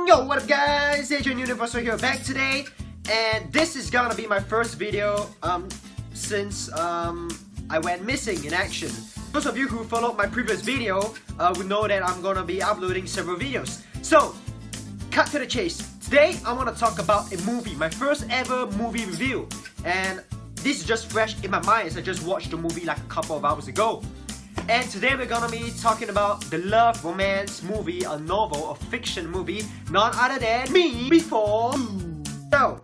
Yo, what up guys, Adrian Universal here back today, and this is gonna be my first video since I went missing in action. Those of you who followed my previous video would know that I'm gonna be uploading several videos. So, cut to the chase. Today I want to talk about a movie, my first ever movie review, and this is just fresh in my mind as I just watched the movie like a couple of hours ago. And today we're gonna be talking about the love romance movie, a novel, a fiction movie, none other than me before. So,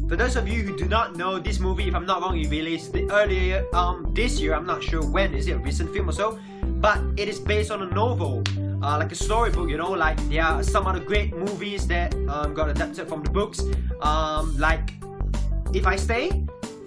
for those of you who do not know this movie, if I'm not wrong, it released earlier this year. I'm not sure when. Is it a recent film or so? But it is based on a novel, like a storybook. You know, like there are some other great movies that got adapted from the books, like If I Stay,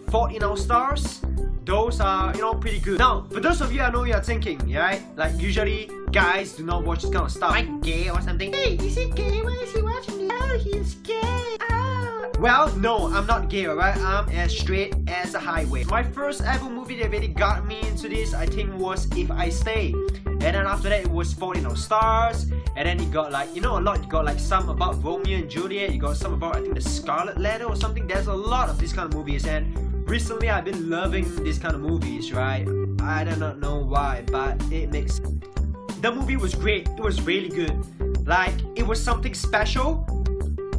Fault in Our Stars. Those are, you know, pretty good. Now, for those of you, I know you are thinking, right? Like, usually, guys do not watch this kind of stuff. Am I gay or something? Hey, is he gay? Why is he watching this? Oh, he's gay. Oh. Well, no, I'm not gay, alright? I'm as straight as a highway. My first ever movie that really got me into this, I think, was If I Stay. And then after that, it was Fault in Our Stars. And then you got like, you know, a lot. You got like some about Romeo and Juliet. You got some about, I think, the Scarlet Letter or something. There's a lot of these kind of movies, and recently I've been loving these kind of movies, right? I do not know why, but it makes... The movie was great. It was really good. Like, it was something special.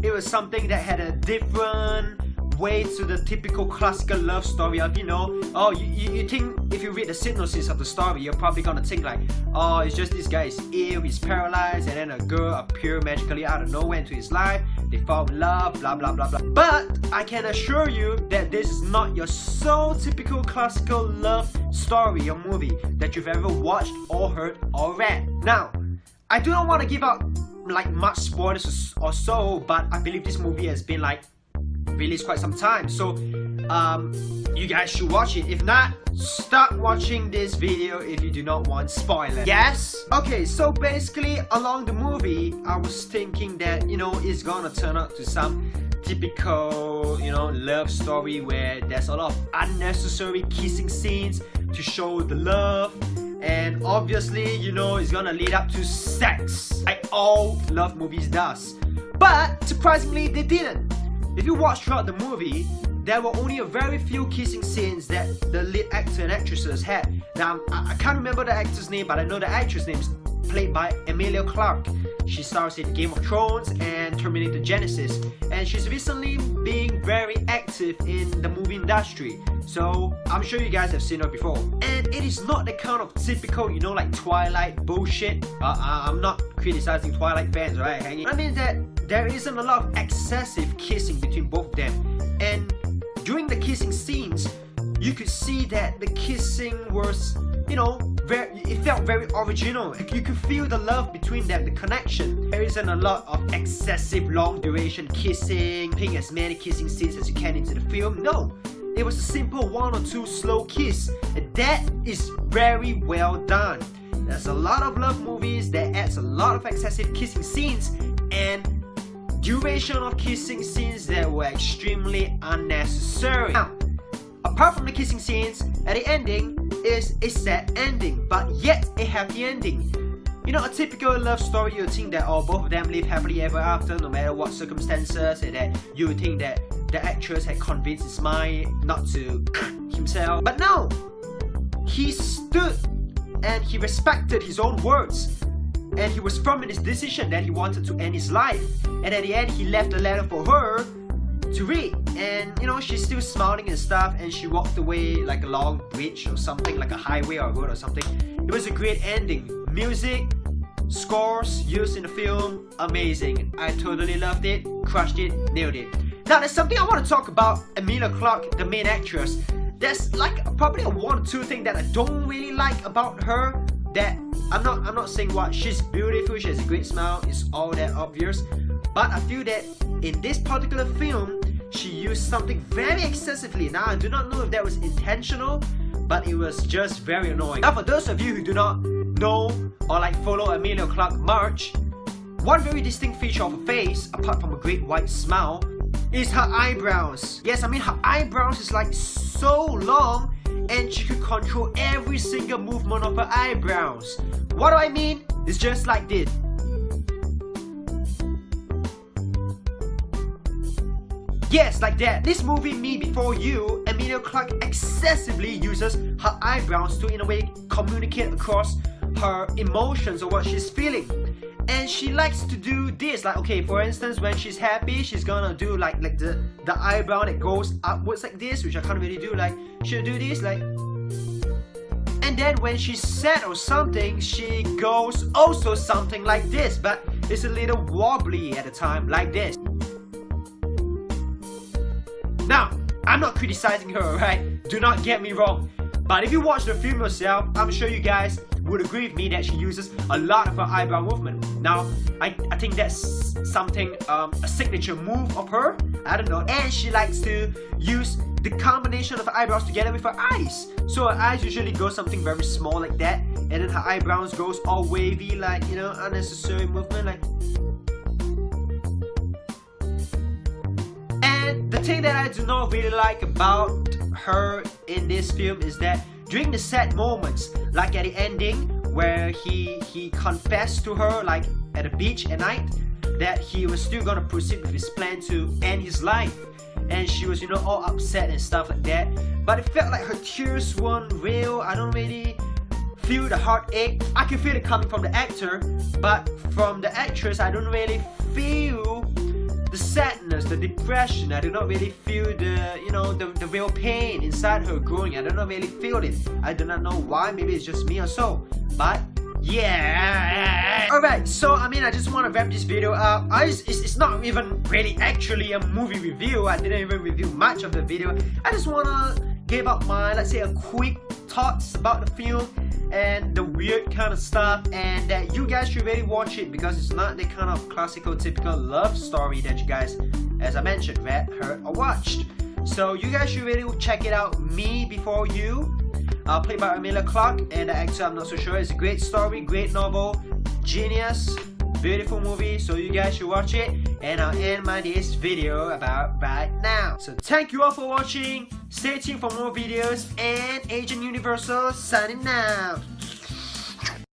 It was something that had a different way to the typical classical love story of, you know, oh, you think, if you read the synopsis of the story, you're probably gonna think like, oh, it's just this guy is ill, he's paralyzed, and then a girl appears magically out of nowhere into his life, they fall in love, blah blah blah blah. But I can assure you that this is not your so typical classical love story or movie that you've ever watched or heard or read. Now, I do not want to give out like much spoilers or so, but I believe this movie has been like released quite some time, so you guys should watch it. If not, stop watching this video if you do not want spoilers. Yes? Okay, so basically along the movie I was thinking that, you know, it's gonna turn out to some typical, you know, love story where there's a lot of unnecessary kissing scenes to show the love, and obviously, you know, it's gonna lead up to sex like all love movies does. But surprisingly, they didn't. If you watch throughout the movie, there were only a very few kissing scenes that the lead actor and actresses had. Now, I can't remember the actor's name, but I know the actress' name is played by Emilia Clarke. She stars in Game of Thrones and Terminator Genesis, and she's recently being very active in the movie industry. So, I'm sure you guys have seen her before. And it is not the kind of typical, you know, like Twilight bullshit. I'm not criticizing Twilight fans, right? I mean that there isn't a lot of excessive kissing between both of them. And during the kissing scenes, you could see that the kissing was, you know, it felt very original. You could feel the love between them, the connection. There isn't a lot of excessive long duration kissing, putting as many kissing scenes as you can into the film. No, it was a simple one or two slow kiss, and that is very well done. There's a lot of love movies that adds a lot of excessive kissing scenes and duration of kissing scenes that were extremely unnecessary. Now, apart from the kissing scenes, at the ending is a sad ending, but yet a happy ending. You know, a typical love story, you would think that, oh, both of them live happily ever after no matter what circumstances, and that you would think that the actress had convinced his mind not to himself. But no! He stood and he respected his own words. And he was firm in his decision that he wanted to end his life. And at the end, he left a letter for her to read. And, you know, she's still smiling and stuff, and she walked away like a long bridge or something, like a highway or a road or something. It was a great ending. Music, scores used in the film, amazing. I totally loved it, crushed it, nailed it. Now, there's something I want to talk about Emilia Clarke, the main actress. There's like probably a one or two thing that I don't really like about her. That I'm not saying what, she's beautiful, she has a great smile, it's all that obvious. But I feel that in this particular film, she used something very excessively. Now, I do not know if that was intentional, but it was just very annoying. Now, for those of you who do not know or like follow Emilia Clarke much, one very distinct feature of her face, apart from a great white smile, is her eyebrows. Yes, I mean her eyebrows is like so long, and she could control every single movement of her eyebrows. What do I mean? It's just like this. Yes, like that. This movie, Me Before You, Emilia Clarke excessively uses her eyebrows to in a way communicate across her emotions or what she's feeling. And she likes to do this, like, okay, for instance, when she's happy, she's gonna do like the eyebrow that goes upwards like this, which I can't really do. Like, she'll do this, like. And then when she's sad or something, she goes also something like this, but it's a little wobbly at the time, like this. Now, I'm not criticizing her, right? Do not get me wrong. But if you watch the film yourself, I'm sure you guys would agree with me that she uses a lot of her eyebrow movement. Now, I think that's something, a signature move of her. I don't know. And she likes to use the combination of her eyebrows together with her eyes. So her eyes usually go something very small like that, and then her eyebrows goes all wavy, like, you know, unnecessary movement, like. And the thing that I do not really like about her in this film is that during the sad moments, like at the ending where he confessed to her, like at the beach at night, that he was still gonna proceed with his plan to end his life, and she was, you know, all upset and stuff like that. But it felt like her tears weren't real. I don't really feel the heartache. I can feel it coming from the actor, but from the actress I don't really feel the sadness, the depression. I do not really feel the, you know, the real pain inside her growing. I do not really feel it. I do not know why. Maybe it's just me or so. But yeah. Alright, so I mean, I just want to wrap this video up. It's not even really actually a movie review. I didn't even review much of the video. I just want to give out my, let's say, a quick thoughts about the film and the weird kind of stuff, and that you guys should really watch it because it's not the kind of classical typical love story that you guys, as I mentioned, read, heard or watched. So you guys should really check it out. Me Before You, played by Emilia Clarke, and the actor I'm not so sure. It's a great story, great novel, genius, beautiful movie, so you guys should watch it. And I'll end my this video about right now. So thank you all for watching. Stay tuned for more videos, and Agent Universal signing out.